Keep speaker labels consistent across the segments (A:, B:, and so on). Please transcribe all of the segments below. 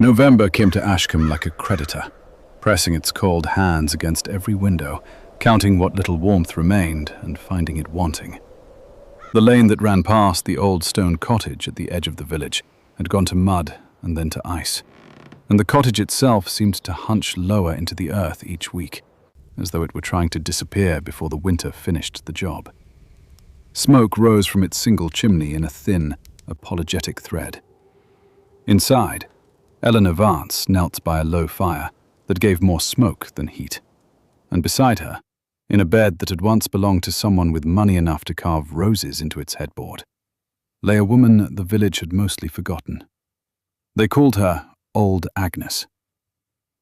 A: November came to Ashcombe like a creditor, pressing its cold hands against every window, counting what little warmth remained and finding it wanting. The lane that ran past the old stone cottage at the edge of the village had gone to mud and then to ice, and the cottage itself seemed to hunch lower into the earth each week, as though it were trying to disappear before the winter finished the job. Smoke rose from its single chimney in a thin, apologetic thread. Inside, Eleanor Vance knelt by a low fire that gave more smoke than heat, and beside her, in a bed that had once belonged to someone with money enough to carve roses into its headboard, lay a woman the village had mostly forgotten. They called her Old Agnes.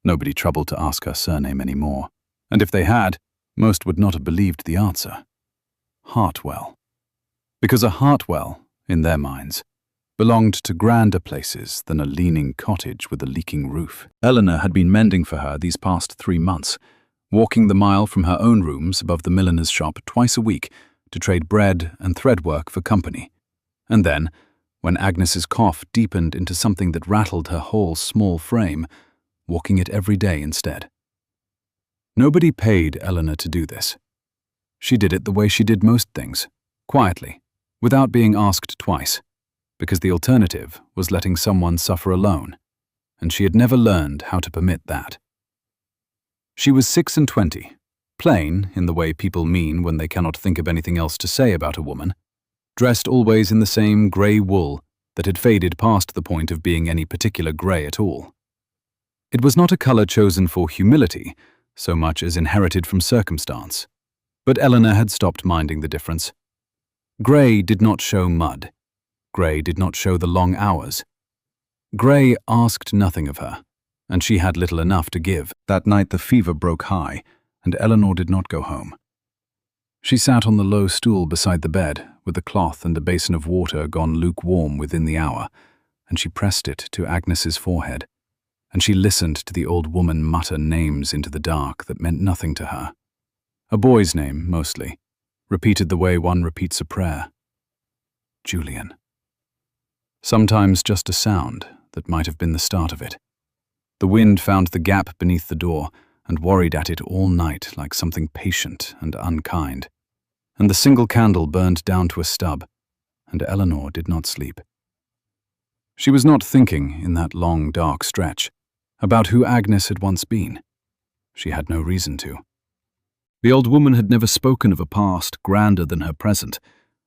A: Nobody troubled to ask her surname anymore, and if they had, most would not have believed the answer. Hartwell. Because a Hartwell, in their minds, belonged to grander places than a leaning cottage with a leaking roof. Eleanor had been mending for her these past 3 months, walking the mile from her own rooms above the milliner's shop twice a week to trade bread and threadwork for company. And then, when Agnes's cough deepened into something that rattled her whole small frame, walking it every day instead. Nobody paid Eleanor to do this. She did it the way she did most things, quietly, without being asked twice, because the alternative was letting someone suffer alone, and she had never learned how to permit that. She was 26, plain in the way people mean when they cannot think of anything else to say about a woman, dressed always in the same grey wool that had faded past the point of being any particular grey at all. It was not a colour chosen for humility so much as inherited from circumstance, but Eleanor had stopped minding the difference. Grey did not show mud. Grey did not show the long hours. Grey asked nothing of her, and she had little enough to give. That night the fever broke high, and Eleanor did not go home. She sat on the low stool beside the bed, with a cloth and a basin of water gone lukewarm within the hour, and she pressed it to Agnes's forehead, and she listened to the old woman mutter names into the dark that meant nothing to her. A boy's name, mostly, repeated the way one repeats a prayer. Julian. Sometimes just a sound that might have been the start of it. The wind found the gap beneath the door and worried at it all night like something patient and unkind. And the single candle burned down to a stub, and Eleanor did not sleep. She was not thinking, in that long, dark stretch, about who Agnes had once been. She had no reason to. The old woman had never spoken of a past grander than her present,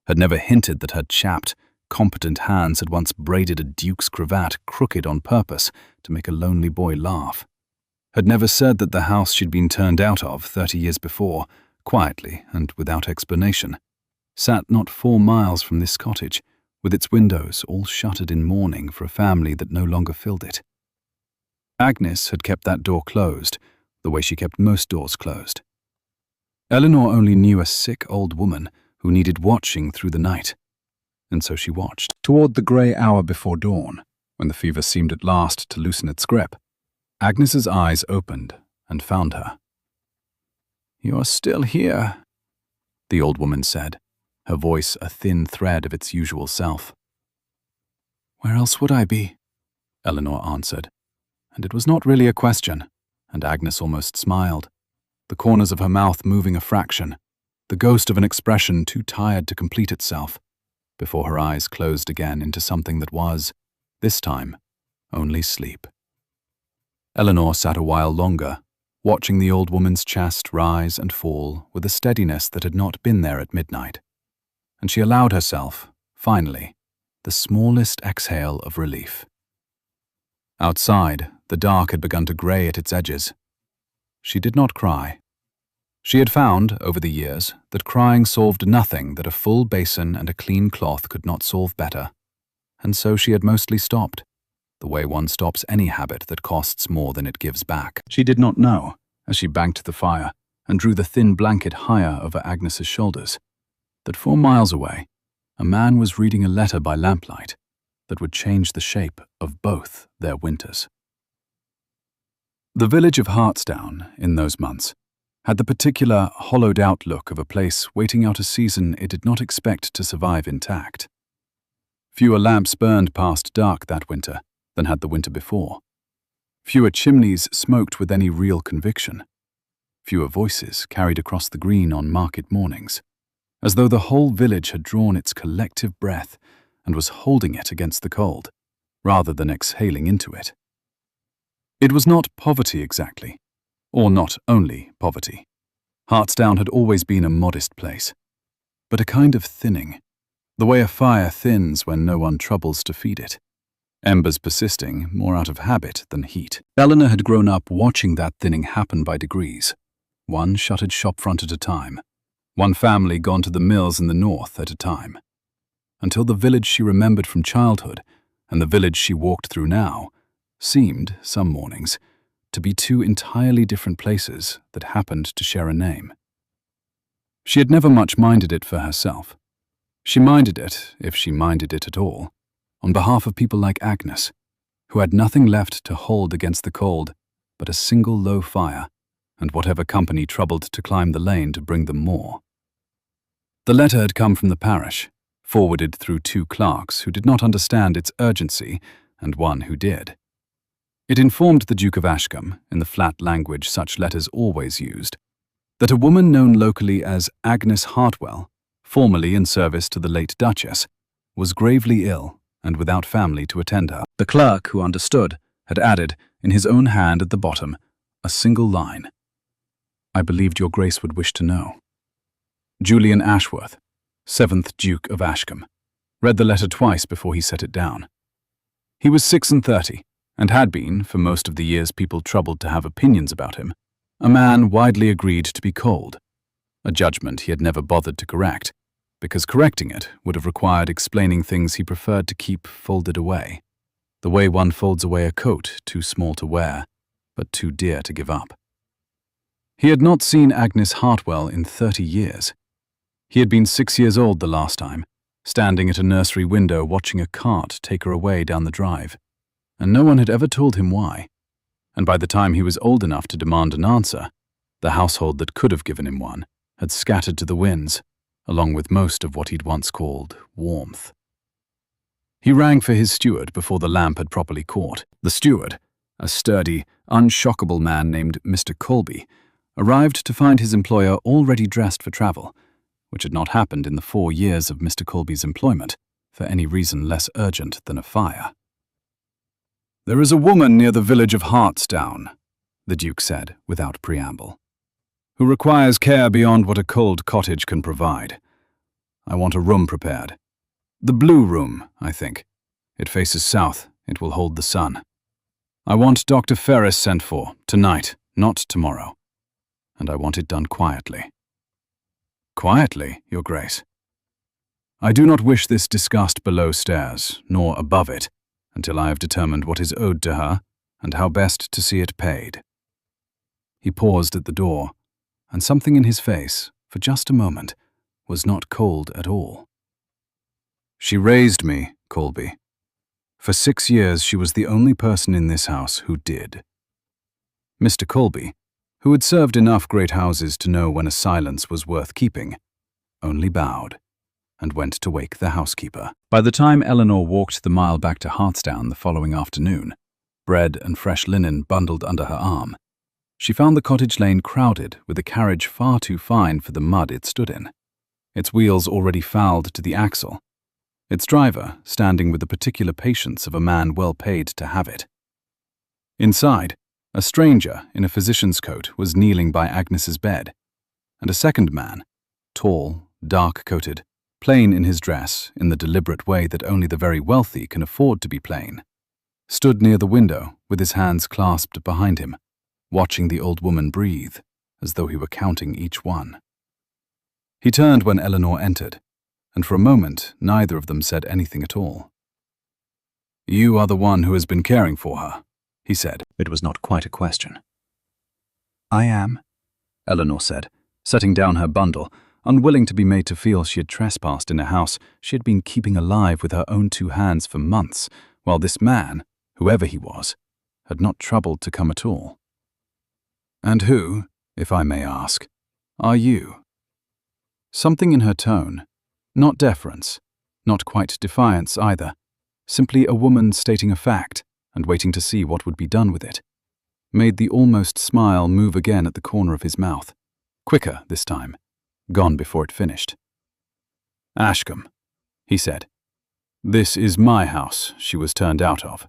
A: had never hinted that her chapped, competent hands had once braided a duke's cravat crooked on purpose to make a lonely boy laugh, had never said that the house she'd been turned out of 30 years before, quietly and without explanation, sat not 4 miles from this cottage, with its windows all shuttered in mourning for a family that no longer filled it. Agnes had kept that door closed, the way she kept most doors closed. Eleanor only knew a sick old woman who needed watching through the night, and so she watched. Toward the grey hour before dawn, when the fever seemed at last to loosen its grip, Agnes's eyes opened and found her. "You're still here," the old woman said, her voice a thin thread of its usual self. "Where else would I be?" Eleanor answered, and it was not really a question, and Agnes almost smiled, the corners of her mouth moving a fraction, the ghost of an expression too tired to complete itself, before her eyes closed again into something that was, this time, only sleep. Eleanor sat a while longer, watching the old woman's chest rise and fall with a steadiness that had not been there at midnight, and she allowed herself, finally, the smallest exhale of relief. Outside, the dark had begun to grey at its edges. She did not cry. She had found, over the years, that crying solved nothing that a full basin and a clean cloth could not solve better, and so she had mostly stopped, the way one stops any habit that costs more than it gives back. She did not know, as she banked the fire and drew the thin blanket higher over Agnes's shoulders, that 4 miles away, a man was reading a letter by lamplight that would change the shape of both their winters. The village of Hartsdown, in those months, had the particular hollowed-out look of a place waiting out a season it did not expect to survive intact. Fewer lamps burned past dark that winter than had the winter before, Fewer chimneys smoked with any real conviction. Fewer voices carried across the green on market mornings, as though the whole village had drawn its collective breath and was holding it against the cold, rather than exhaling into it. It was not poverty exactly, or not only poverty. Hartsdown had always been a modest place, but a kind of thinning, the way a fire thins when no one troubles to feed it, embers persisting more out of habit than heat. Eleanor had grown up watching that thinning happen by degrees, one shuttered shopfront at a time, one family gone to the mills in the north at a time, until the village she remembered from childhood and the village she walked through now seemed, some mornings, to be two entirely different places that happened to share a name. She had never much minded it for herself. She minded it, if she minded it at all, on behalf of people like Agnes, who had nothing left to hold against the cold but a single low fire and whatever company troubled to climb the lane to bring them more. The letter had come from the parish, forwarded through two clerks who did not understand its urgency and one who did. It informed the Duke of Ashcombe, in the flat language such letters always used, that a woman known locally as Agnes Hartwell, formerly in service to the late Duchess, was gravely ill and without family to attend her. The clerk, who understood, had added, in his own hand at the bottom, a single line. I believed your grace would wish to know. Julian Ashworth, 7th Duke of Ashcombe, read the letter twice before he set it down. He was 36 and had been, for most of the years people troubled to have opinions about him, a man widely agreed to be cold, a judgment he had never bothered to correct, because correcting it would have required explaining things he preferred to keep folded away, the way one folds away a coat too small to wear, but too dear to give up. He had not seen Agnes Hartwell in 30 years. He had been 6 years old the last time, standing at a nursery window watching a cart take her away down the drive, and no one had ever told him why. And by the time he was old enough to demand an answer, the household that could have given him one had scattered to the winds, along with most of what he'd once called warmth. He rang for his steward before the lamp had properly caught. The steward, a sturdy, unshockable man named Mr. Colby, arrived to find his employer already dressed for travel, which had not happened in the 4 years of Mr. Colby's employment, for any reason less urgent than a fire. There is a woman near the village of Hartsdown, the Duke said, without preamble, who requires care beyond what a cold cottage can provide. I want a room prepared. The blue room, I think. It faces south. It will hold the sun. I want Dr. Ferris sent for, tonight, not tomorrow. And I want it done quietly. Quietly, Your Grace. I do not wish this discussed below stairs, nor above it, until I have determined what is owed to her and how best to see it paid. He paused at the door, and something in his face, for just a moment, was not cold at all. She raised me, Colby. For 6 years she was the only person in this house who did. Mr. Colby, who had served enough great houses to know when a silence was worth keeping, only bowed and went to wake the housekeeper. By the time Eleanor walked the mile back to Hartsdown the following afternoon, bread and fresh linen bundled under her arm, she found the cottage lane crowded with a carriage far too fine for the mud it stood in, its wheels already fouled to the axle, its driver standing with the particular patience of a man well paid to have it. Inside, a stranger in a physician's coat was kneeling by Agnes's bed, and a second man, tall, dark-coated, plain in his dress in the deliberate way that only the very wealthy can afford to be plain, stood near the window with his hands clasped behind him, watching the old woman breathe, as though he were counting each one. He turned when Eleanor entered, and for a moment neither of them said anything at all. You are the one who has been caring for her, he said. It was not quite a question. I am, Eleanor said, setting down her bundle, unwilling to be made to feel she had trespassed in a house she had been keeping alive with her own 2 hands for months, while this man, whoever he was, had not troubled to come at all. And who, if I may ask, are you? Something in her tone, not deference, not quite defiance either, simply a woman stating a fact and waiting to see what would be done with it, made the almost smile move again at the corner of his mouth. Quicker this time, gone before it finished. "Ashcombe," he said. "This is my house she was turned out of.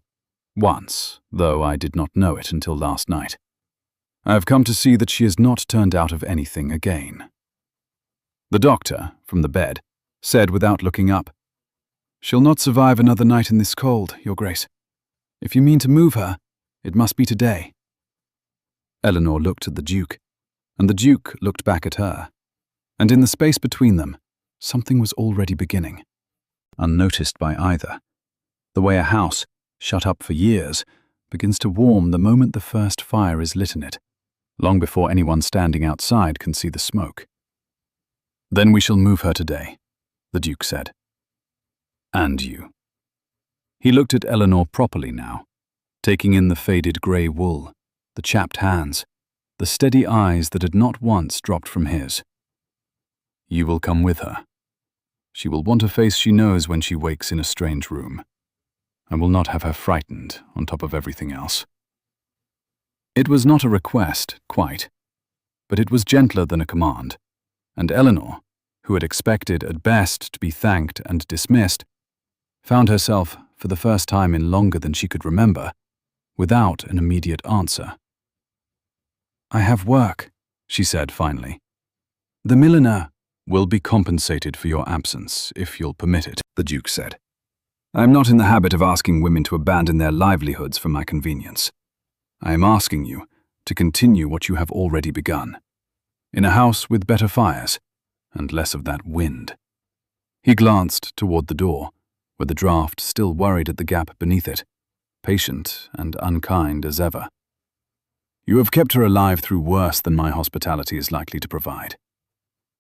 A: Once, though I did not know it until last night. I have come to see that she is not turned out of anything again." The doctor, from the bed, said without looking up, "She'll not survive another night in this cold, Your Grace. If you mean to move her, it must be today." Eleanor looked at the Duke, and the Duke looked back at her, and in the space between them, something was already beginning, unnoticed by either, the way a house, shut up for years, begins to warm the moment the first fire is lit in it, long before anyone standing outside can see the smoke. "Then we shall move her today," the Duke said. "And you." He looked at Eleanor properly now, taking in the faded grey wool, the chapped hands, the steady eyes that had not once dropped from his. "You will come with her. She will want a face she knows when she wakes in a strange room. I will not have her frightened on top of everything else." It was not a request, quite, but it was gentler than a command, and Eleanor, who had expected at best to be thanked and dismissed, found herself, for the first time in longer than she could remember, without an immediate answer. "I have work," she said finally. "The milliner will be compensated for your absence, if you'll permit it," the Duke said. "I am not in the habit of asking women to abandon their livelihoods for my convenience. I am asking you to continue what you have already begun, in a house with better fires, and less of that wind." He glanced toward the door, where the draught still worried at the gap beneath it, patient and unkind as ever. "You have kept her alive through worse than my hospitality is likely to provide.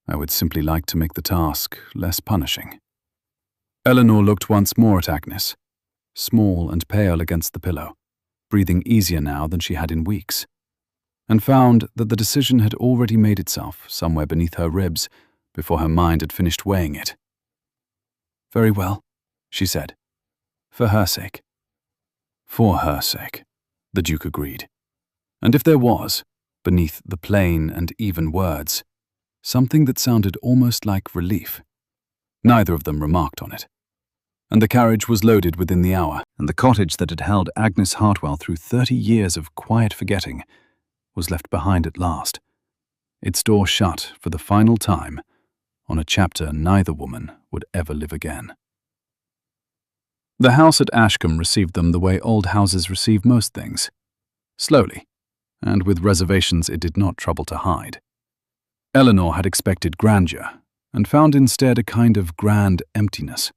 A: I would simply like to make the task less punishing." Eleanor looked once more at Agnes, small and pale against the pillow, breathing easier now than she had in weeks, and found that the decision had already made itself somewhere beneath her ribs before her mind had finished weighing it. "Very well," she said. "For her sake." "For her sake," the Duke agreed. And if there was, beneath the plain and even words, something that sounded almost like relief, neither of them remarked on it. And the carriage was loaded within the hour, and the cottage that had held Agnes Hartwell through 30 years of quiet forgetting was left behind at last, its door shut for the final time on a chapter neither woman would ever live again. The house at Ashcombe received them the way old houses receive most things, slowly, and with reservations it did not trouble to hide. Eleanor had expected grandeur, and found instead a kind of grand emptiness.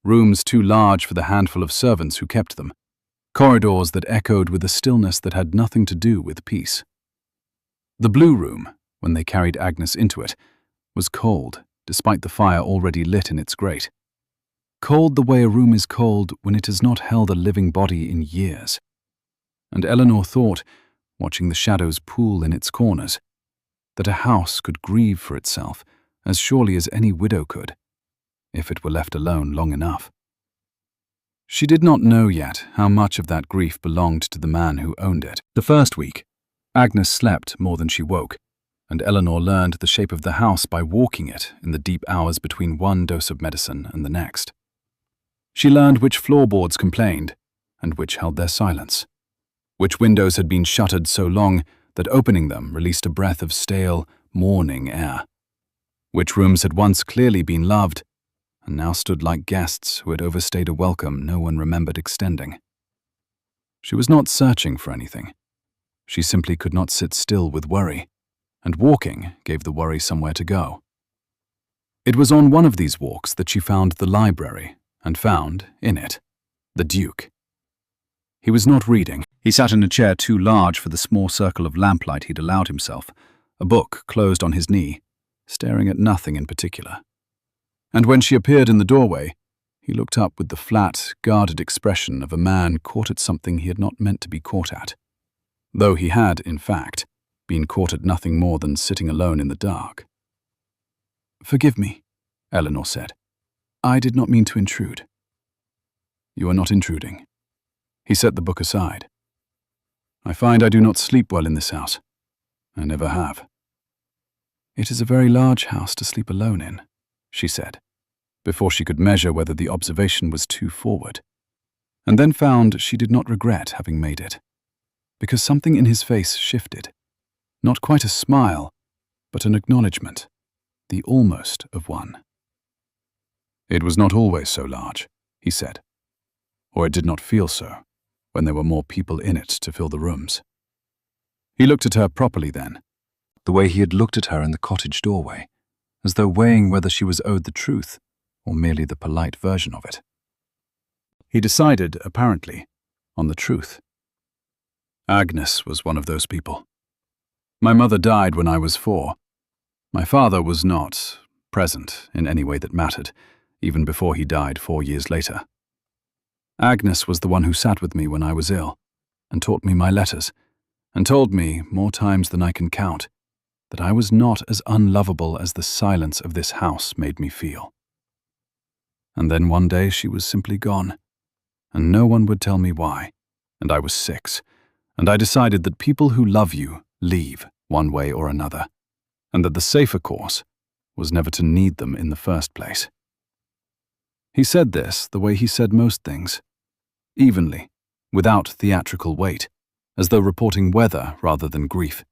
A: Rooms too large for the handful of servants who kept them, corridors that echoed with a stillness that had nothing to do with peace. The blue room, when they carried Agnes into it, was cold, despite the fire already lit in its grate. Cold the way a room is cold when it has not held a living body in years. And Eleanor thought, watching the shadows pool in its corners, that a house could grieve for itself as surely as any widow could, if it were left alone long enough. She did not know yet how much of that grief belonged to the man who owned it. The first week, Agnes slept more than she woke, and Eleanor learned the shape of the house by walking it in the deep hours between one dose of medicine and the next. She learned which floorboards complained, and which held their silence, which windows had been shuttered so long that opening them released a breath of stale, morning air, which rooms had once clearly been loved, and now stood like guests who had overstayed a welcome no one remembered extending. She was not searching for anything. She simply could not sit still with worry, and walking gave the worry somewhere to go. It was on one of these walks that she found the library, and found, in it, the Duke. He was not reading. He sat in a chair too large for the small circle of lamplight he'd allowed himself, a book closed on his knee, staring at nothing in particular. And when she appeared in the doorway, he looked up with the flat, guarded expression of a man caught at something he had not meant to be caught at, though he had, in fact, been caught at nothing more than sitting alone in the dark. "Forgive me," Eleanor said. "I did not mean to intrude." "You are not intruding." He set the book aside. I find I do not sleep well in this house. I never have." "It is a very large house to sleep alone in," she said, before she could measure whether the observation was too forward, and then found she did not regret having made it, because something in his face shifted. Not quite a smile, but an acknowledgement, the almost of one. "It was not always so large," he said, "or it did not feel so, when there were more people in it to fill the rooms." He looked at her properly then, the way he had looked at her in the cottage doorway, as though weighing whether she was owed the truth or merely the polite version of it. He decided, apparently, on the truth. Agnes was one of those people. My mother died when I was 4. My father was not present in any way that mattered, even before he died 4 years later. Agnes was the one who sat with me when I was ill, and taught me my letters, and told me, more times than I can count, that I was not as unlovable as the silence of this house made me feel. And then one day she was simply gone, and no one would tell me why, and I was 6, and I decided that people who love you leave one way or another, and that the safer course was never to need them in the first place. He said this the way he said most things, evenly, without theatrical weight, as though reporting weather rather than grief.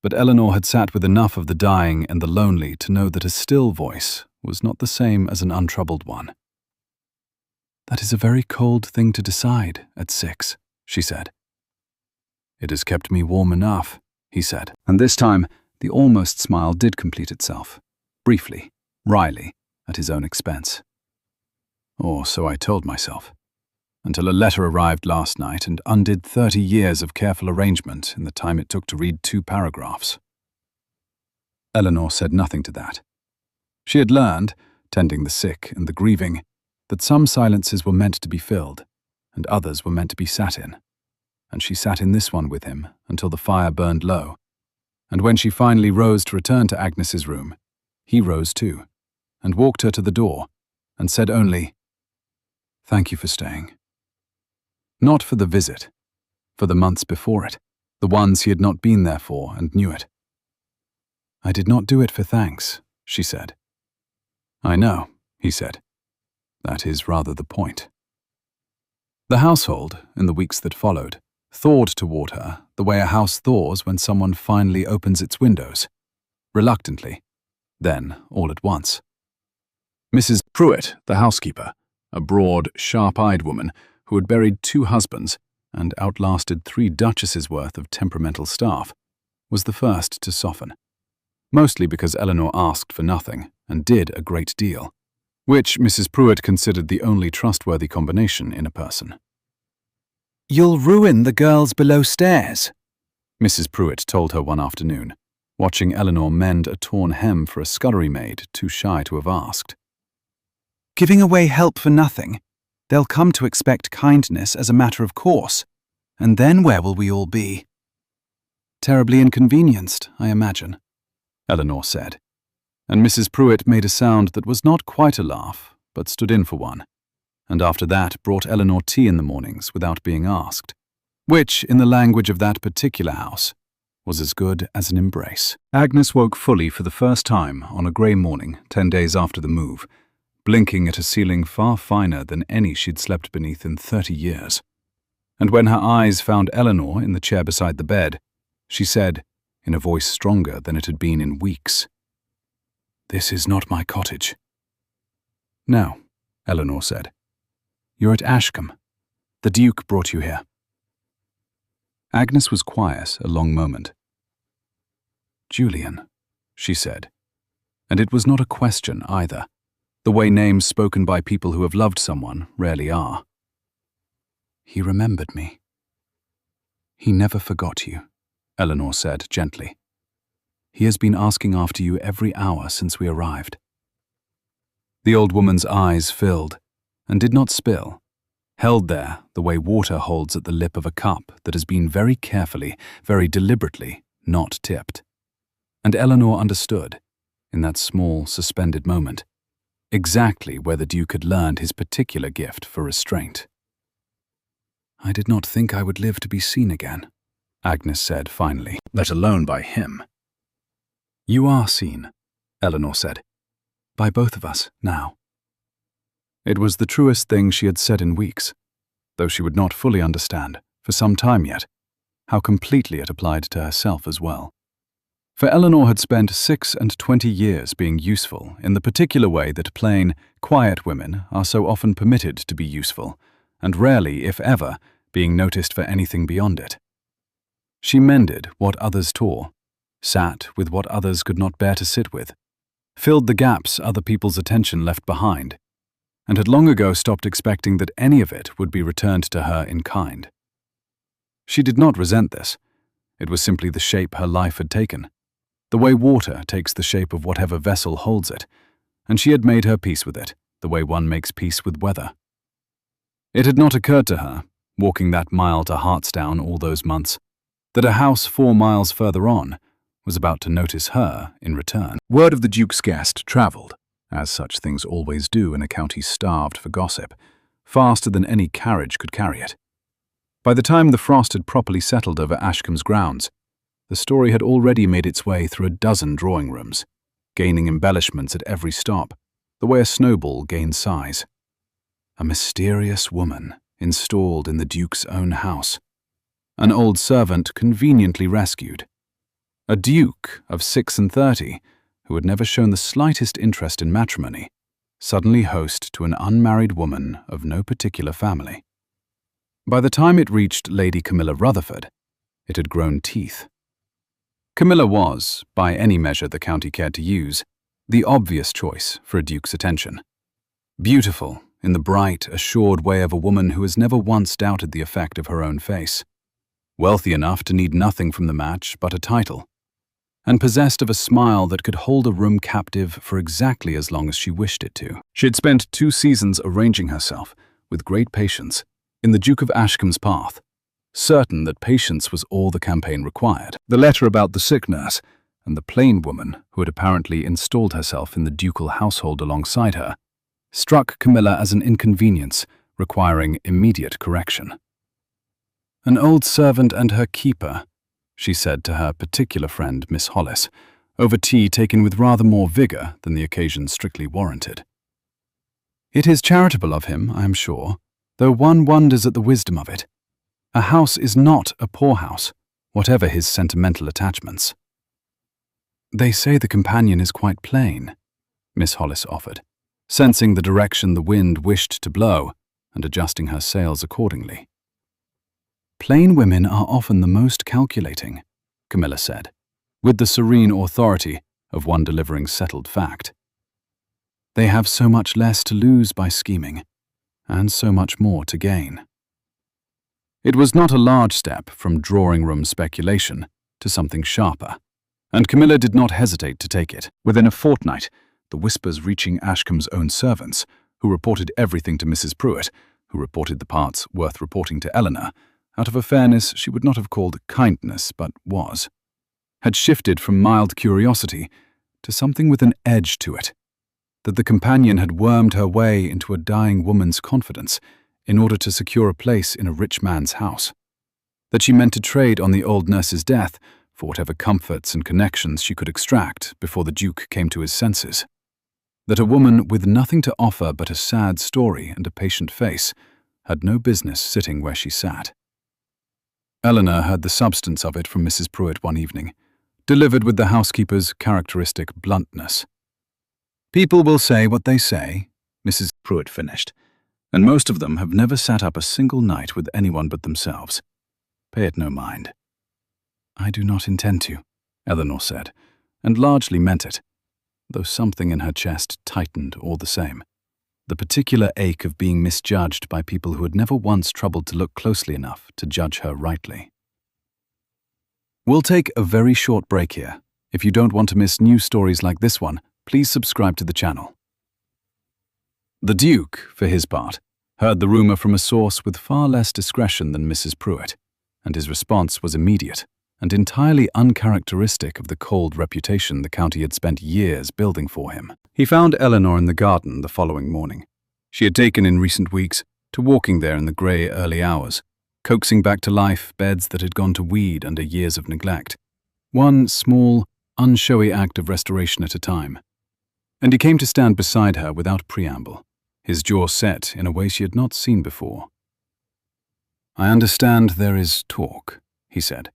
A: But Eleanor had sat with enough of the dying and the lonely to know that a still voice was not the same as an untroubled one. "That is a very cold thing to decide at 6, she said. "It has kept me warm enough," he said, and this time the almost smile did complete itself, briefly, wryly, at his own expense. Or so I told myself, until a letter arrived last night and undid 30 years of careful arrangement in the time it took to read 2 paragraphs. Eleanor said nothing to that. She had learned, tending the sick and the grieving, that some silences were meant to be filled, and others were meant to be sat in, and she sat in this one with him until the fire burned low, and when she finally rose to return to Agnes's room, he rose too, and walked her to the door, and said only, "Thank you for staying." Not for the visit, for the months before it, the ones he had not been there for and knew it. "I did not do it for thanks," she said. "I know," he said. "That is rather the point." The household, in the weeks that followed, thawed toward her the way a house thaws when someone finally opens its windows, reluctantly, then all at once. Mrs. Pruitt, the housekeeper, a broad, sharp-eyed woman who had buried 2 husbands and outlasted 3 duchesses' worth of temperamental staff, was the first to soften, mostly because Eleanor asked for nothing and did a great deal, which Mrs. Pruitt considered the only trustworthy combination in a person. "You'll ruin the girls below stairs," Mrs. Pruitt told her one afternoon, watching Eleanor mend a torn hem for a scullery maid too shy to have asked. "Giving away help for nothing. They'll come to expect kindness as a matter of course, and then where will we all be?" "Terribly inconvenienced, I imagine," Eleanor said, and Mrs. Pruitt made a sound that was not quite a laugh, but stood in for one, and after that brought Eleanor tea in the mornings without being asked, which, in the language of that particular house, was as good as an embrace. Agnes woke fully for the first time on a grey morning 10 days after the move, blinking at a ceiling far finer than any she'd slept beneath in 30 years. And when her eyes found Eleanor in the chair beside the bed, she said, in a voice stronger than it had been in weeks, "This is not my cottage." "No," Eleanor said. "You're at Ashcombe. The Duke brought you here." Agnes was quiet a long moment. "Julian," she said, and it was not a question either, the way names spoken by people who have loved someone rarely are. "He remembered me." "He never forgot you," Eleanor said gently. "He has been asking after you every hour since we arrived." The old woman's eyes filled, and did not spill, held there the way water holds at the lip of a cup that has been very carefully, very deliberately, not tipped. And Eleanor understood, in that small, suspended moment, exactly where the Duke had learned his particular gift for restraint. "I did not think I would live to be seen again," Agnes said finally, let alone by him. You are seen, Eleanor said. By both of us, now. It was the truest thing she had said in weeks, though she would not fully understand, for some time yet, how completely it applied to herself as well. For Eleanor had spent 6 and 20 years being useful in the particular way that plain, quiet women are so often permitted to be useful, and rarely, if ever, being noticed for anything beyond it. She mended what others tore, sat with what others could not bear to sit with, filled the gaps other people's attention left behind, and had long ago stopped expecting that any of it would be returned to her in kind. She did not resent this. It was simply the shape her life had taken, the way water takes the shape of whatever vessel holds it, and she had made her peace with it, the way one makes peace with weather. It had not occurred to her, walking that mile to Hartsdown all those months, that a house 4 miles further on was about to notice her in return. Word of the Duke's guest travelled, as such things always do in a county starved for gossip, faster than any carriage could carry it. By the time the frost had properly settled over Ashcombe's grounds, the story had already made its way through a dozen drawing rooms, gaining embellishments at every stop, the way a snowball gains size. A mysterious woman installed in the Duke's own house. An old servant conveniently rescued. A Duke of 36, who had never shown the slightest interest in matrimony, suddenly host to an unmarried woman of no particular family. By the time it reached Lady Camilla Rutherford, it had grown teeth. Camilla was, by any measure the county cared to use, the obvious choice for a duke's attention. Beautiful, in the bright, assured way of a woman who has never once doubted the effect of her own face. Wealthy enough to need nothing from the match but a title, and possessed of a smile that could hold a room captive for exactly as long as she wished it to. She had spent 2 seasons arranging herself, with great patience, in the Duke of Ashcombe's path, certain that patience was all the campaign required. The letter about the sick nurse, and the plain woman who had apparently installed herself in the ducal household alongside her, struck Camilla as an inconvenience requiring immediate correction. An old servant and her keeper, she said to her particular friend, Miss Hollis, over tea taken with rather more vigour than the occasion strictly warranted. It is charitable of him, I am sure, though one wonders at the wisdom of it. A house is not a poorhouse, whatever his sentimental attachments. They say the companion is quite plain, Miss Hollis offered, sensing the direction the wind wished to blow and adjusting her sails accordingly. Plain women are often the most calculating, Camilla said, with the serene authority of one delivering settled fact. They have so much less to lose by scheming, and so much more to gain. It was not a large step from drawing-room speculation to something sharper, and Camilla did not hesitate to take it. Within a fortnight, the whispers reaching Ashcombe's own servants, who reported everything to Mrs. Pruitt, who reported the parts worth reporting to Eleanor, out of a fairness she would not have called kindness but was, had shifted from mild curiosity to something with an edge to it, that the companion had wormed her way into a dying woman's confidence in order to secure a place in a rich man's house, that she meant to trade on the old nurse's death for whatever comforts and connections she could extract before the Duke came to his senses, that a woman with nothing to offer but a sad story and a patient face had no business sitting where she sat. Eleanor heard the substance of it from Mrs. Pruitt one evening, delivered with the housekeeper's characteristic bluntness. People will say what they say, Mrs. Pruitt finished, and most of them have never sat up a single night with anyone but themselves. Pay it no mind. I do not intend to, Eleanor said, and largely meant it, though something in her chest tightened all the same. The particular ache of being misjudged by people who had never once troubled to look closely enough to judge her rightly. We'll take a very short break here. If you don't want to miss new stories like this one, please subscribe to the channel. The Duke, for his part, heard the rumour from a source with far less discretion than Mrs. Pruitt, and his response was immediate and entirely uncharacteristic of the cold reputation the county had spent years building for him. He found Eleanor in the garden the following morning. She had taken in recent weeks to walking there in the grey early hours, coaxing back to life beds that had gone to weed under years of neglect. One small, unshowy act of restoration at a time. And he came to stand beside her without preamble, his jaw set in a way she had not seen before. "I understand there is talk," he said.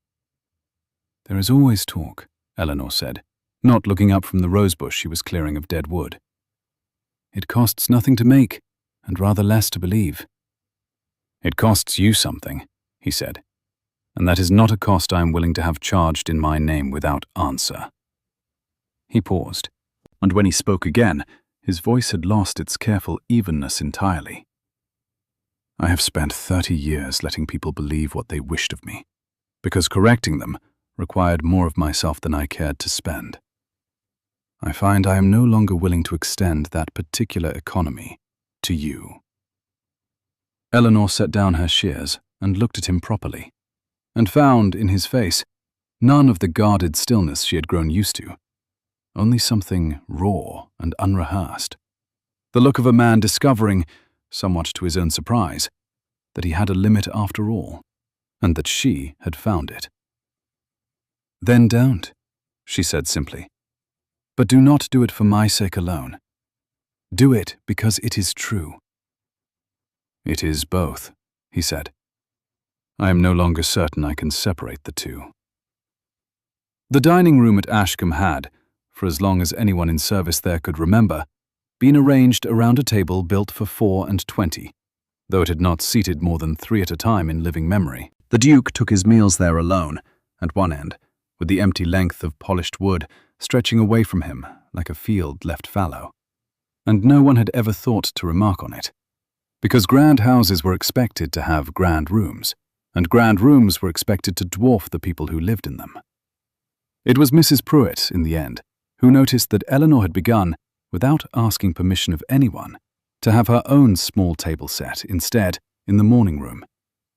A: "There is always talk," Eleanor said, not looking up from the rosebush she was clearing of dead wood. "It costs nothing to make, and rather less to believe." "It costs you something," he said, "and that is not a cost I am willing to have charged in my name without answer." He paused, and when he spoke again, his voice had lost its careful evenness entirely. "I have spent 30 years letting people believe what they wished of me, because correcting them required more of myself than I cared to spend. I find I am no longer willing to extend that particular economy to you." Eleanor set down her shears and looked at him properly, and found in his face none of the guarded stillness she had grown used to, only something raw and unrehearsed. The look of a man discovering, somewhat to his own surprise, that he had a limit after all, and that she had found it. "Then don't," she said simply. "But do not do it for my sake alone. Do it because it is true." "It is both," he said. "I am no longer certain I can separate the two." The dining room at Ashcombe had, for as long as anyone in service there could remember, been arranged around a table built for 4 and 20, though it had not seated more than 3 at a time in living memory. The Duke took his meals there alone, at one end, with the empty length of polished wood stretching away from him like a field left fallow. And no one had ever thought to remark on it, because grand houses were expected to have grand rooms, and grand rooms were expected to dwarf the people who lived in them. It was Mrs. Pruitt, in the end, who noticed that Eleanor had begun, without asking permission of anyone, to have her own small table set instead in the morning room,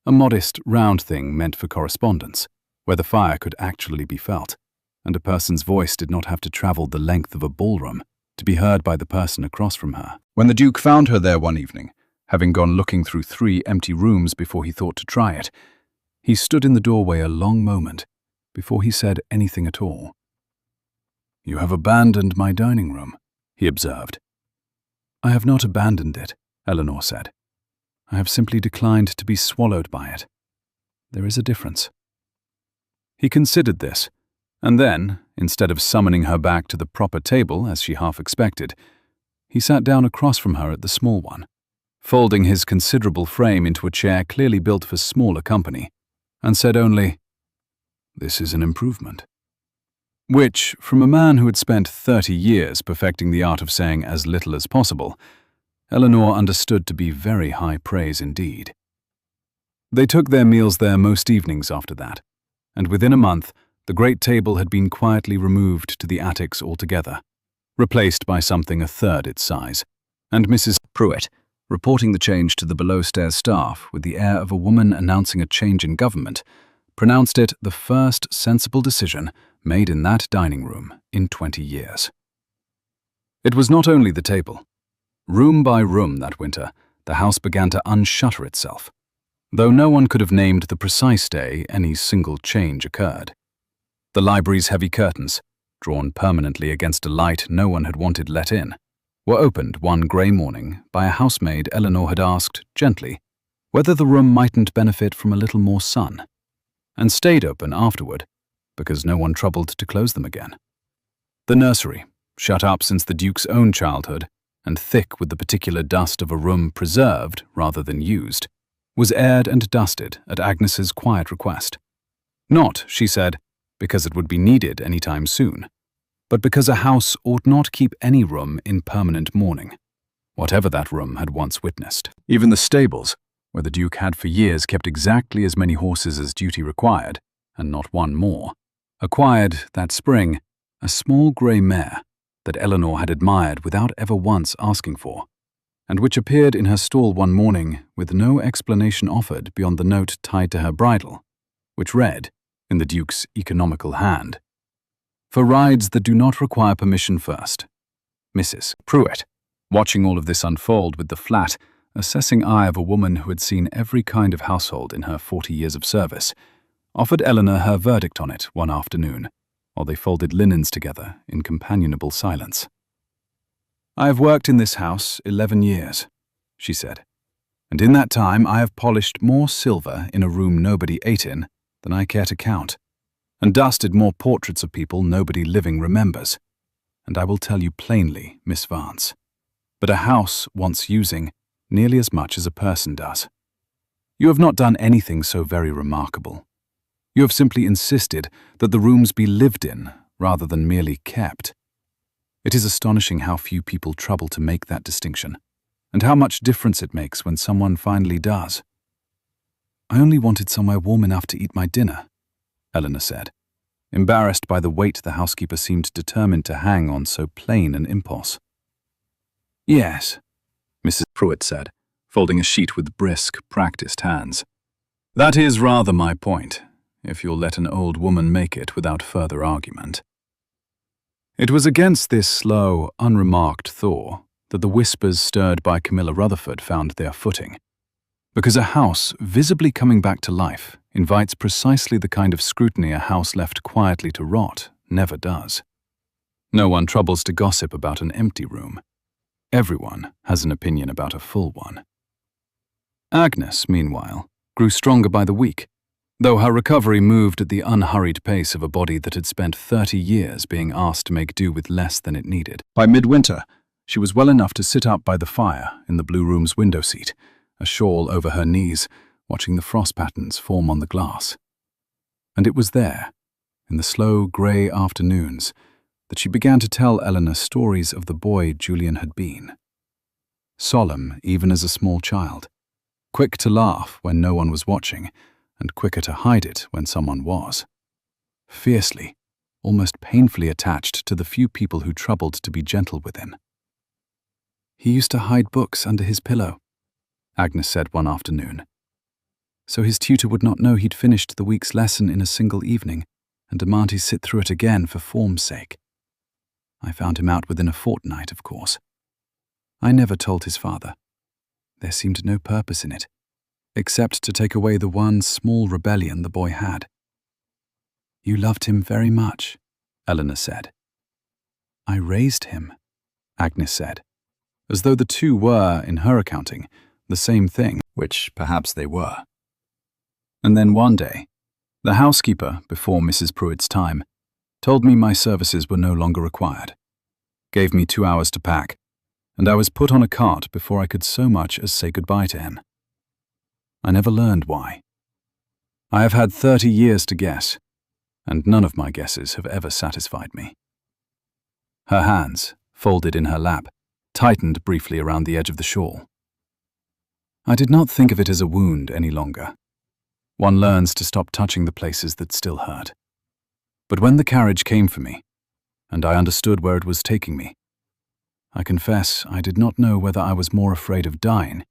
A: a modest, round thing meant for correspondence, where the fire could actually be felt, and a person's voice did not have to travel the length of a ballroom to be heard by the person across from her. When the Duke found her there one evening, having gone looking through 3 empty rooms before he thought to try it, he stood in the doorway a long moment before he said anything at all. "You have abandoned my dining room," he observed. "I have not abandoned it," Eleanor said. "I have simply declined to be swallowed by it. There is a difference." He considered this, and then, instead of summoning her back to the proper table as she half expected, he sat down across from her at the small one, folding his considerable frame into a chair clearly built for smaller company, and said only, "This is an improvement." Which, from a man who had spent 30 years perfecting the art of saying as little as possible, Eleanor understood to be very high praise indeed. They took their meals there most evenings after that, and within a month the great table had been quietly removed to the attics altogether, replaced by something a third its size, and Mrs. Pruitt, reporting the change to the below-stairs staff with the air of a woman announcing a change in government, pronounced it the first sensible decision made in that dining room in 20 years. It was not only the table. Room by room that winter, the house began to unshutter itself, though no one could have named the precise day any single change occurred. The library's heavy curtains, drawn permanently against a light no one had wanted let in, were opened one grey morning by a housemaid Eleanor had asked, gently, whether the room mightn't benefit from a little more sun, and stayed open afterward, because no one troubled to close them again. The nursery, shut up since the Duke's own childhood, and thick with the particular dust of a room preserved rather than used, was aired and dusted at Agnes's quiet request. Not, she said, because it would be needed any time soon, but because a house ought not keep any room in permanent mourning, whatever that room had once witnessed. Even the stables, where the Duke had for years kept exactly as many horses as duty required, and not one more, acquired, that spring, a small grey mare that Eleanor had admired without ever once asking for, and which appeared in her stall one morning with no explanation offered beyond the note tied to her bridle, which read, in the Duke's economical hand, "For rides that do not require permission first. Mrs. Pruitt," watching all of this unfold with the flat, assessing eye of a woman who had seen every kind of household in her 40 years of service, offered Eleanor her verdict on it one afternoon, while they folded linens together in companionable silence. "I have worked in this house 11 years, she said, "and in that time I have polished more silver in a room nobody ate in than I care to count, and dusted more portraits of people nobody living remembers. And I will tell you plainly, Miss Vance, but a house wants using nearly as much as a person does. You have not done anything so very remarkable. You have simply insisted that the rooms be lived in rather than merely kept. It is astonishing how few people trouble to make that distinction, and how much difference it makes when someone finally does." "I only wanted somewhere warm enough to eat my dinner," Eleanor said, embarrassed by the weight the housekeeper seemed determined to hang on so plain an impulse. "Yes," Mrs. Pruitt said, folding a sheet with brisk, practiced hands. "That is rather my point, if you'll let an old woman make it without further argument." It was against this slow, unremarked thaw that the whispers stirred by Camilla Rutherford found their footing. Because a house visibly coming back to life invites precisely the kind of scrutiny a house left quietly to rot never does. No one troubles to gossip about an empty room. Everyone has an opinion about a full one. Agnes, meanwhile, grew stronger by the week, though her recovery moved at the unhurried pace of a body that had spent 30 years being asked to make do with less than it needed. By midwinter, she was well enough to sit up by the fire in the blue room's window seat, a shawl over her knees, watching the frost patterns form on the glass. And it was there, in the slow grey afternoons, that she began to tell Eleanor stories of the boy Julian had been. Solemn even as a small child, quick to laugh when no one was watching, and quicker to hide it when someone was. Fiercely, almost painfully attached to the few people who troubled to be gentle with him. "He used to hide books under his pillow," Agnes said one afternoon, "so his tutor would not know he'd finished the week's lesson in a single evening and demand he sit through it again for form's sake. I found him out within a fortnight, of course. I never told his father. There seemed no purpose in it, except to take away the one small rebellion the boy had." "You loved him very much," Eleanor said. "I raised him," Agnes said, as though the two were, in her accounting, the same thing, which perhaps they were. And then one day, the housekeeper, before Mrs. Pruitt's time, told me my services were no longer required, gave me 2 hours to pack, and I was put on a cart before I could so much as say goodbye to him. I never learned why. I have had 30 years to guess, and none of my guesses have ever satisfied me." Her hands, folded in her lap, tightened briefly around the edge of the shawl. "I did not think of it as a wound any longer. One learns to stop touching the places that still hurt. But when the carriage came for me, and I understood where it was taking me, I confess I did not know whether I was more afraid of dying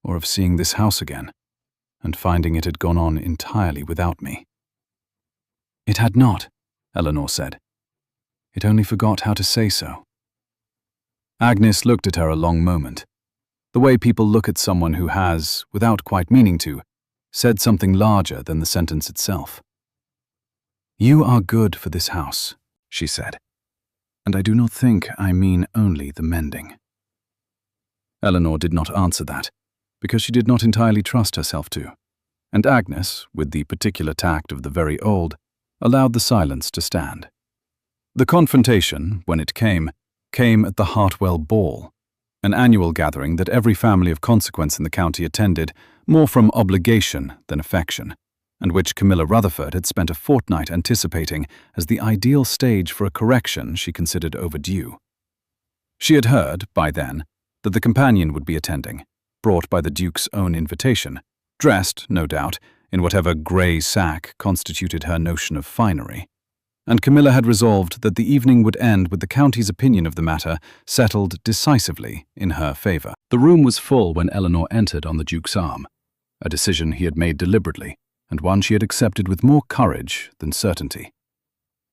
A: or of seeing this house again and finding it had gone on entirely without me." "It had not," Eleanor said. "It only forgot how to say so." Agnes looked at her a long moment, the way people look at someone who has, without quite meaning to, said something larger than the sentence itself. "You are good for this house," she said, "and I do not think I mean only the mending." Eleanor did not answer that, because she did not entirely trust herself to, and Agnes, with the particular tact of the very old, allowed the silence to stand. The confrontation, when it came at the Hartwell Ball, an annual gathering that every family of consequence in the county attended more from obligation than affection, and which Camilla Rutherford had spent a fortnight anticipating as the ideal stage for a correction she considered overdue. She had heard, by then, that the companion would be attending, brought by the Duke's own invitation, dressed, no doubt, in whatever grey sack constituted her notion of finery, and Camilla had resolved that the evening would end with the county's opinion of the matter settled decisively in her favour. The room was full when Eleanor entered on the Duke's arm, a decision he had made deliberately, and one she had accepted with more courage than certainty.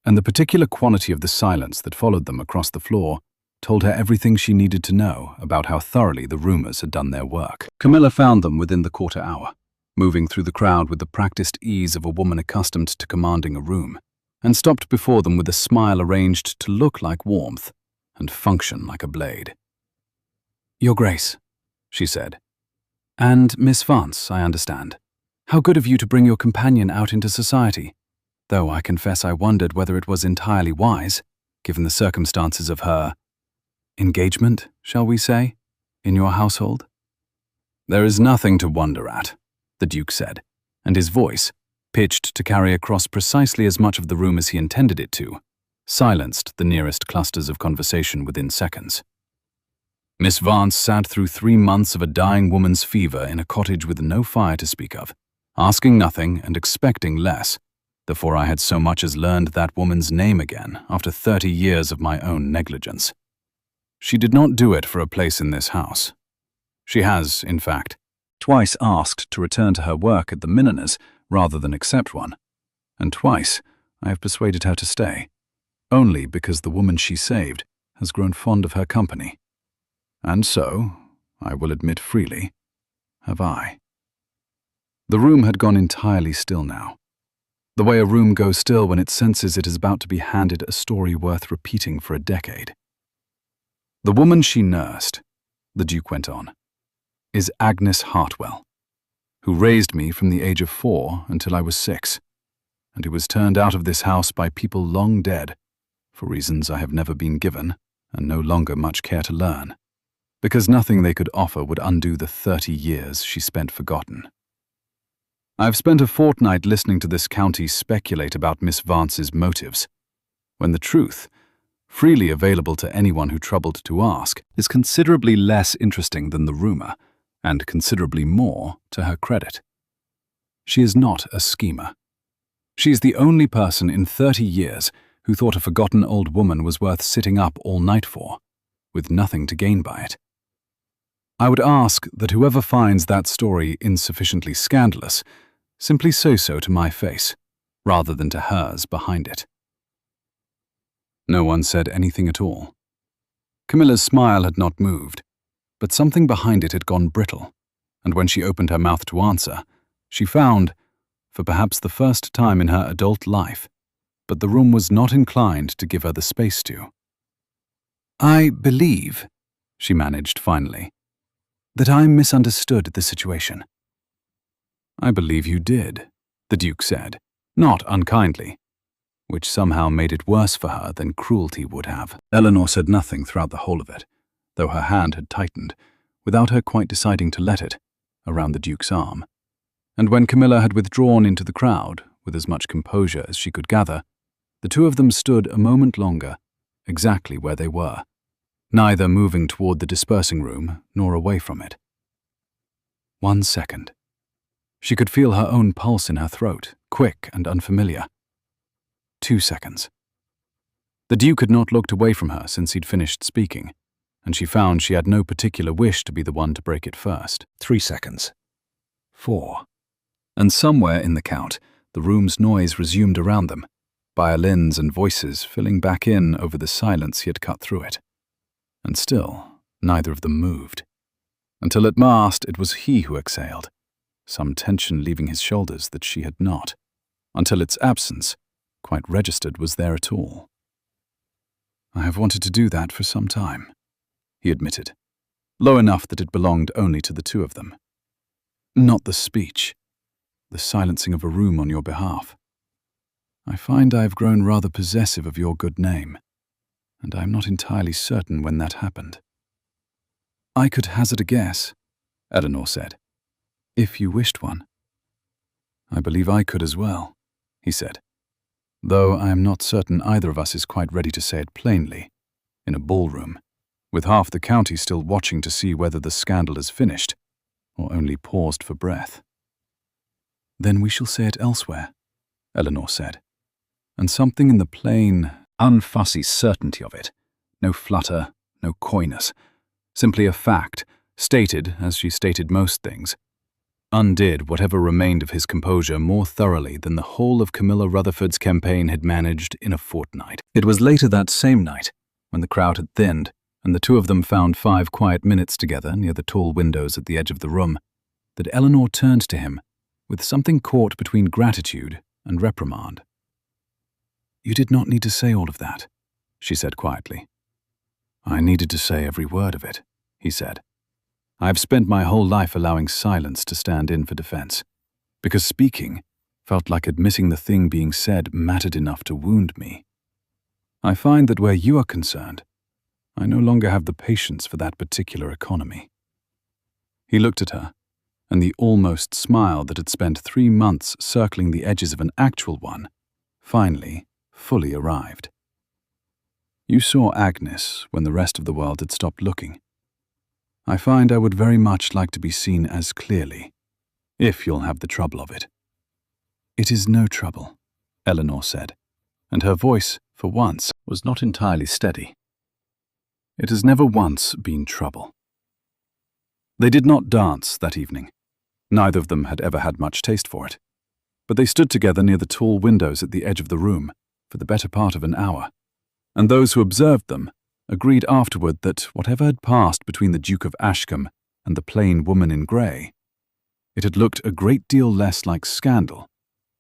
A: And the particular quantity of the silence that followed them across the floor told her everything she needed to know about how thoroughly the rumors had done their work. Camilla found them within the quarter hour, moving through the crowd with the practiced ease of a woman accustomed to commanding a room, and stopped before them with a smile arranged to look like warmth and function like a blade. "Your Grace," she said. "And Miss Vance, I understand. How good of you to bring your companion out into society, though I confess I wondered whether it was entirely wise, given the circumstances of her engagement, shall we say, in your household." "There is nothing to wonder at," the Duke said, and his voice, pitched to carry across precisely as much of the room as he intended it to, silenced the nearest clusters of conversation within seconds. "Miss Vance sat through 3 months of a dying woman's fever in a cottage with no fire to speak of, asking nothing and expecting less, before I had so much as learned that woman's name again after 30 years of my own negligence. She did not do it for a place in this house. She has, in fact, twice asked to return to her work at the milliner's rather than accept one, and twice I have persuaded her to stay, only because the woman she saved has grown fond of her company. And so, I will admit freely, have I." The room had gone entirely still now, the way a room goes still when it senses it is about to be handed a story worth repeating for a decade. "The woman she nursed," the Duke went on, "is Agnes Hartwell, who raised me from the age of 4 until I was 6, and who was turned out of this house by people long dead, for reasons I have never been given and no longer much care to learn, because nothing they could offer would undo the 30 years she spent forgotten. I have spent a fortnight listening to this county speculate about Miss Vance's motives, when the truth, freely available to anyone who troubled to ask, is considerably less interesting than the rumor, and considerably more to her credit. She is not a schemer. She is the only person in 30 years who thought a forgotten old woman was worth sitting up all night for, with nothing to gain by it. I would ask that whoever finds that story insufficiently scandalous simply say so to my face, rather than to hers behind it." No one said anything at all. Camilla's smile had not moved, but something behind it had gone brittle, and when she opened her mouth to answer, she found, for perhaps the first time in her adult life, but the room was not inclined to give her the space to. "I believe," she managed finally, "that I misunderstood the situation." "I believe you did," the Duke said, not unkindly, which somehow made it worse for her than cruelty would have. Eleanor said nothing throughout the whole of it, though her hand had tightened, without her quite deciding to let it, around the Duke's arm. And when Camilla had withdrawn into the crowd, with as much composure as she could gather, the two of them stood a moment longer, exactly where they were, neither moving toward the dispersing room nor away from it. 1 second. She could feel her own pulse in her throat, quick and unfamiliar. 2 seconds. The Duke had not looked away from her since he'd finished speaking, and she found she had no particular wish to be the one to break it first. 3 seconds. 4. And somewhere in the count, the room's noise resumed around them, violins and voices filling back in over the silence he had cut through it. And still, neither of them moved, until at last it was he who exhaled, some tension leaving his shoulders that she had not, until its absence, quite registered, was there at all. "I have wanted to do that for some time," he admitted, low enough that it belonged only to the two of them. "Not the speech, the silencing of a room on your behalf. I find I have grown rather possessive of your good name, and I am not entirely certain when that happened." "I could hazard a guess," Eleanor said, "if you wished one." "I believe I could as well," he said, "though I am not certain either of us is quite ready to say it plainly, in a ballroom, with half the county still watching to see whether the scandal is finished, or only paused for breath." "Then we shall say it elsewhere," Eleanor said, and something in the plain, unfussy certainty of it, no flutter, no coyness, simply a fact, stated as she stated most things, undid whatever remained of his composure more thoroughly than the whole of Camilla Rutherford's campaign had managed in a fortnight. It was later that same night, when the crowd had thinned, and the two of them found 5 quiet minutes together near the tall windows at the edge of the room, that Eleanor turned to him with something caught between gratitude and reprimand. "You did not need to say all of that," she said quietly. "I needed to say every word of it," he said. "I have spent my whole life allowing silence to stand in for defense, because speaking felt like admitting the thing being said mattered enough to wound me. I find that where you are concerned, I no longer have the patience for that particular economy." He looked at her, and the almost smile that had spent 3 months circling the edges of an actual one finally fully arrived. "You saw Agnes when the rest of the world had stopped looking. I find I would very much like to be seen as clearly, if you'll have the trouble of it." "It is no trouble," Eleanor said, and her voice, for once, was not entirely steady. "It has never once been trouble." They did not dance that evening. Neither of them had ever had much taste for it. But they stood together near the tall windows at the edge of the room for the better part of an hour, and those who observed them agreed afterward that whatever had passed between the Duke of Ashcombe and the plain woman in grey, it had looked a great deal less like scandal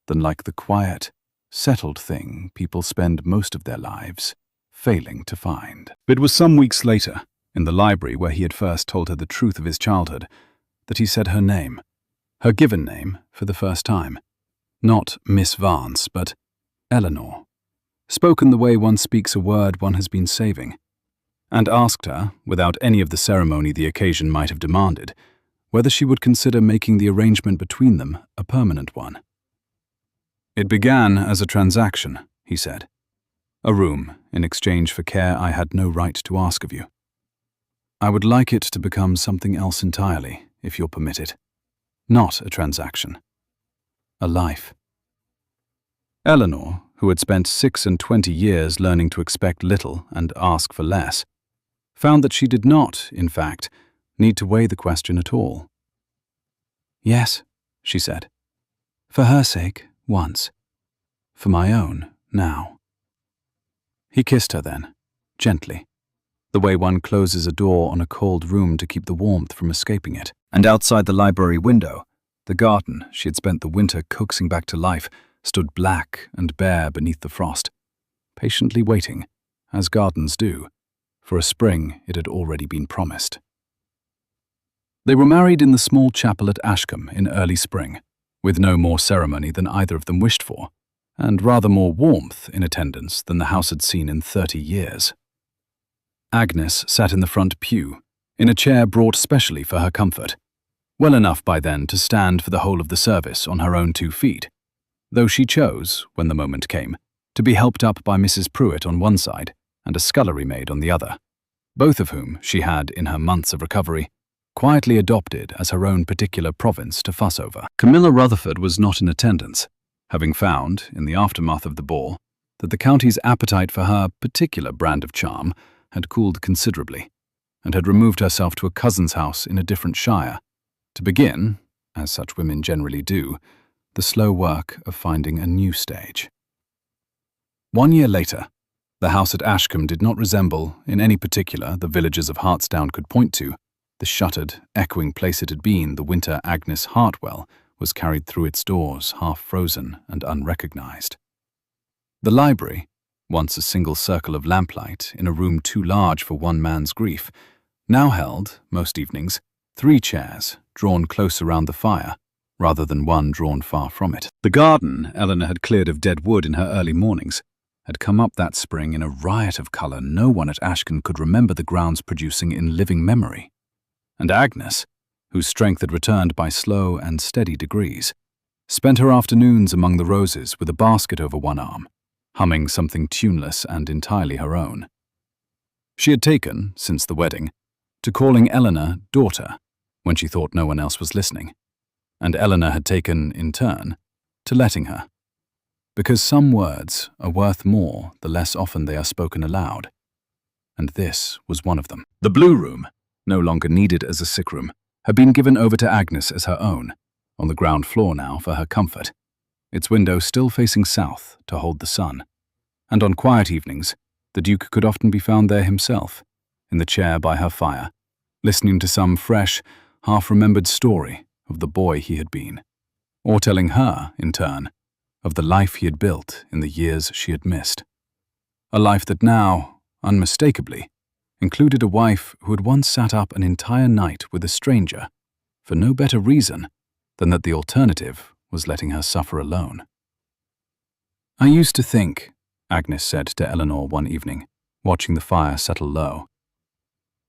A: than like the quiet, settled thing people spend most of their lives failing to find. It was some weeks later, in the library where he had first told her the truth of his childhood, that he said her name, her given name, for the first time. Not Miss Vance, but Eleanor, spoken the way one speaks a word one has been saving, and asked her, without any of the ceremony the occasion might have demanded, whether she would consider making the arrangement between them a permanent one. "It began as a transaction," he said. "A room in exchange for care I had no right to ask of you. I would like it to become something else entirely, if you'll permit it. Not a transaction. A life." Eleanor, who had spent 26 years learning to expect little and ask for less, found that she did not, in fact, need to weigh the question at all. "Yes," she said. "For her sake, once. For my own, now." He kissed her then, gently, the way one closes a door on a cold room to keep the warmth from escaping it. And outside the library window, the garden she had spent the winter coaxing back to life stood black and bare beneath the frost, patiently waiting, as gardens do, for a spring it had already been promised. They were married in the small chapel at Ashcombe in early spring, with no more ceremony than either of them wished for, and rather more warmth in attendance than the house had seen in 30 years. Agnes sat in the front pew, in a chair brought specially for her comfort, well enough by then to stand for the whole of the service on her own 2 feet, though she chose, when the moment came, to be helped up by Mrs. Pruitt on one side and a scullery maid on the other, both of whom she had, in her months of recovery, quietly adopted as her own particular province to fuss over. Camilla Rutherford was not in attendance, having found, in the aftermath of the ball, that the county's appetite for her particular brand of charm had cooled considerably, and had removed herself to a cousin's house in a different shire, to begin, as such women generally do, the slow work of finding a new stage. 1 year later, the house at Ashcombe did not resemble, in any particular, the villagers of Hartsdown could point to, the shuttered, echoing place it had been the winter Agnes Hartwell was carried through its doors, half frozen and unrecognized. The library, once a single circle of lamplight in a room too large for one man's grief, now held, most evenings, 3 chairs drawn close around the fire, rather than one drawn far from it. The garden Eleanor had cleared of dead wood in her early mornings had come up that spring in a riot of colour no one at Ashcombe could remember the grounds producing in living memory. And Agnes, whose strength had returned by slow and steady degrees, spent her afternoons among the roses with a basket over one arm, humming something tuneless and entirely her own. She had taken, since the wedding, to calling Eleanor daughter when she thought no one else was listening, and Eleanor had taken, in turn, to letting her, because some words are worth more the less often they are spoken aloud, and this was one of them. The blue room, no longer needed as a sick room, had been given over to Agnes as her own, on the ground floor now for her comfort, its window still facing south to hold the sun, and on quiet evenings the Duke could often be found there himself, in the chair by her fire, listening to some fresh, half-remembered story of the boy he had been, or telling her, in turn, of the life he had built in the years she had missed. A life that now, unmistakably, included a wife who had once sat up an entire night with a stranger for no better reason than that the alternative was letting her suffer alone. "I used to think," Agnes said to Eleanor one evening, watching the fire settle low,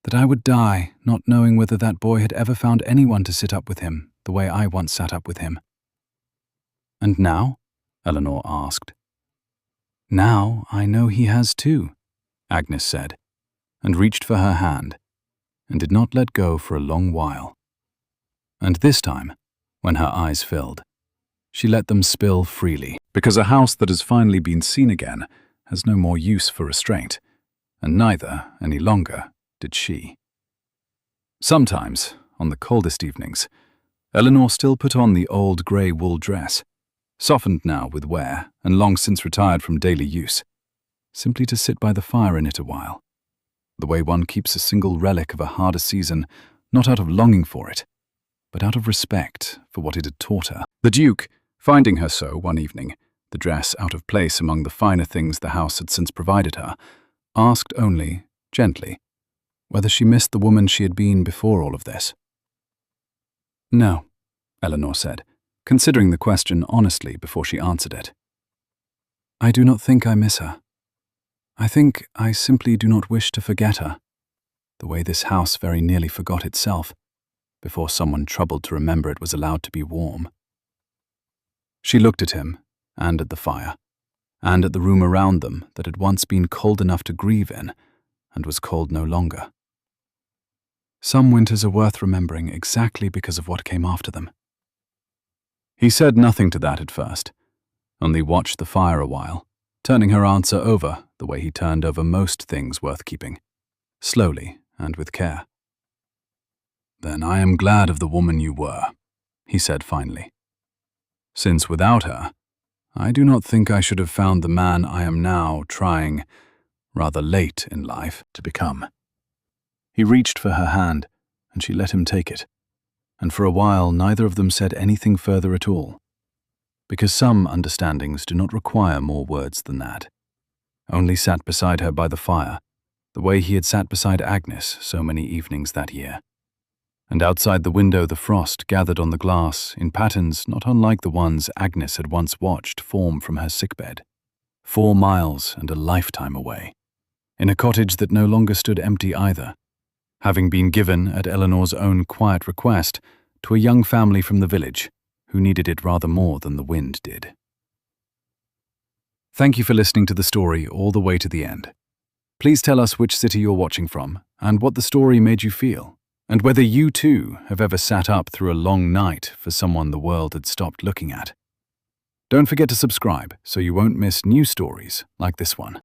A: "that I would die not knowing whether that boy had ever found anyone to sit up with him the way I once sat up with him." "And now?" Eleanor asked. "Now I know he has too," Agnes said, and reached for her hand, and did not let go for a long while. And this time, when her eyes filled, she let them spill freely, because a house that has finally been seen again has no more use for restraint, and neither, any longer, did she. Sometimes, on the coldest evenings, Eleanor still put on the old grey wool dress, softened now with wear and long since retired from daily use, simply to sit by the fire in it a while, the way one keeps a single relic of a harder season, not out of longing for it, but out of respect for what it had taught her. The Duke, finding her so one evening, the dress out of place among the finer things the house had since provided her, asked only, gently, whether she missed the woman she had been before all of this. "No," Eleanor said, considering the question honestly before she answered it. "I do not think I miss her. I think I simply do not wish to forget her, the way this house very nearly forgot itself, before someone troubled to remember it was allowed to be warm." She looked at him, and at the fire, and at the room around them that had once been cold enough to grieve in, and was cold no longer. "Some winters are worth remembering exactly because of what came after them." He said nothing to that at first, only watched the fire a while, turning her answer over the way he turned over most things worth keeping, slowly and with care. "Then I am glad of the woman you were," he said finally, "since without her, I do not think I should have found the man I am now trying, rather late in life, to become." He reached for her hand, and she let him take it, and for a while neither of them said anything further at all, because some understandings do not require more words than that. Only sat beside her by the fire, the way he had sat beside Agnes so many evenings that year. And outside the window the frost gathered on the glass in patterns not unlike the ones Agnes had once watched form from her sickbed, 4 miles and a lifetime away, in a cottage that no longer stood empty either, having been given, at Eleanor's own quiet request, to a young family from the village who needed it rather more than the wind did. Thank you for listening to the story all the way to the end. Please tell us which city you're watching from and what the story made you feel, and whether you too have ever sat up through a long night for someone the world had stopped looking at. Don't forget to subscribe so you won't miss new stories like this one.